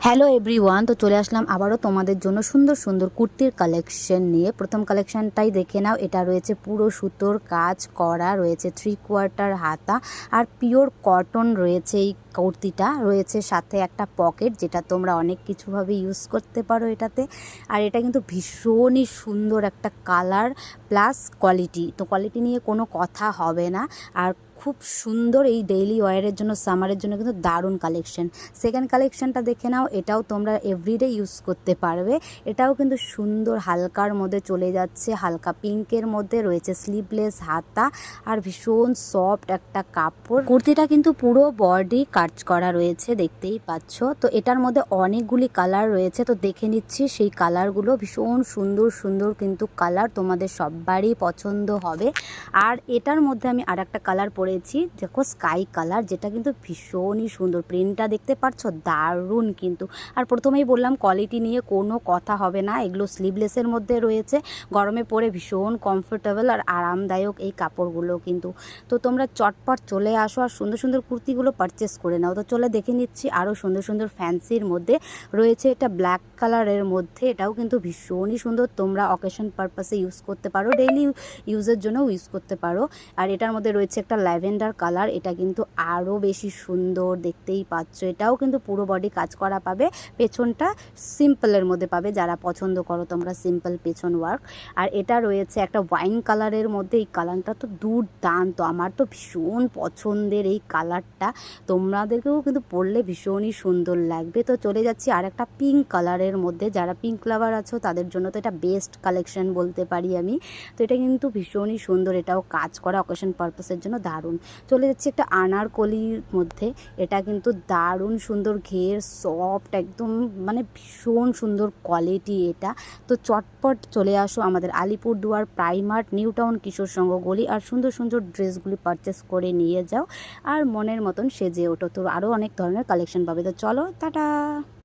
Hello everyone, তো চলে আসলাম আবারও তোমাদের জন্য সুন্দর সুন্দর কুর্তির কালেকশন নিয়ে। প্রথম কালেকশনটাই দেখে নাও। এটা রয়েছে পুরো সুতোর কাজ করা, রয়েছে 3/4 হাতা আর পিওর কটন রয়েছে। এই কুর্তিটা রয়েছে সাথে একটা পকেট, যেটা তোমরা অনেক কিছুভাবে ইউজ করতে পারো এটাতে। আর এটা কিন্তু ভীষণই সুন্দর একটা কালার প্লাস কোয়ালিটি, তো কোয়ালিটি নিয়ে কোনো কথা হবে না। আর খুব সুন্দর, এই ডেইলি ওয়্যারের জন্য, সামারের জন্য কিন্তু দারুণ কালেকশন। সেকেন্ড কালেকশনটা দেখে নাও। এটাও তোমরা এভরিডে ইউজ করতে পারবে। এটাও কিন্তু সুন্দর হালকার মধ্যে চলে যাচ্ছে, হালকা পিঙ্কের মধ্যে রয়েছে স্লিভলেস হাতা আর ভীষণ সফট একটা কাপড়। কুর্তিটা কিন্তু পুরো বডি কাজ করা রয়েছে, দেখতেই পাচ্ছ। তো এটার মধ্যে অনেকগুলি কালার রয়েছে, তো দেখে নিচ্ছি সেই কালারগুলো। ভীষণ সুন্দর সুন্দর কিন্তু কালার, তোমাদের সবারই পছন্দ হবে। আর এটার মধ্যে আমি আর একটা কালার পরেছি, দেখো স্কাই কালার, যেটা কিন্তু ভীষণই সুন্দর। প্রিন্টটা দেখতে পাচ্ছ, দারুণ কিন্তু। আর প্রথমেই বললাম কোয়ালিটি নিয়ে কোনো কথা হবে না। এগুলো স্লিভলেসের মধ্যে রয়েছে, গরমে পরে ভীষণ কমফোর্টেবল আর আরামদায়ক এই কাপড়গুলো কিন্তু। তো তোমরা চটপট চলে আসো আর সুন্দর সুন্দর কুর্তিগুলো পারচেস করে নাও। তো চলে দেখে নিচ্ছি আরও সুন্দর সুন্দর ফ্যান্সির মধ্যে রয়েছে। এটা ব্ল্যাক কালারের মধ্যে, এটাও কিন্তু ভীষণই সুন্দর। তোমরা অকেশন পারপাসে ইউজ করতে পারো, ডেইলি ইউজের জন্যও ইউজ করতে পারো। আর এটার মধ্যে রয়েছে একটা ল্যাভেন্ডার কালার, এটা কিন্তু আরও বেশি সুন্দর, দেখতেই পাচ্ছ। এটাও কিন্তু পুরো বডি কাজ করা পাবে, পেছনটা সিম্পলের মধ্যে পাবে, যারা পছন্দ করো তোমরা সিম্পল পেছন ওয়ার্ক। আর এটা রয়েছে একটা ওয়াইন কালারের মধ্যে, এই কালারটা তো দুর্দান্ত, আমার তো ভীষণ পছন্দের এই কালারটা। তোমাদেরকেও কিন্তু পরলে ভীষণই সুন্দর লাগবে। তো চলে যাচ্ছি আর একটা পিঙ্ক কালারের মধ্যে, যারা পিঙ্ক লাভার আছো তাদের জন্য তো এটা বেস্ট কালেকশন বলতে পারি আমি। তো এটা কিন্তু ভীষণই সুন্দর, এটাও কাজ করা অকেশন পারপাসের জন্য দারুণ। চলে যাচ্ছে একটা আনারকলির মধ্যে, এটা কিন্তু দারুণ সুন্দর, ঘের সফট একদম, মানে ভীষণ সুন্দর কোয়ালিটি এটা। তো চটপট চলে আসো আমাদের আলিপুরদুয়ার প্রাইমার্ট, নিউ টাউন, কিশোর সংঘ গলি, আর সুন্দর সুন্দর ড্রেসগুলি পারচেস করে নিয়ে যাও আর মনের মতন সেজে ওঠো। তো আরও অনেক ধরনের কালেকশন পাবে। তো চলো, টাটা।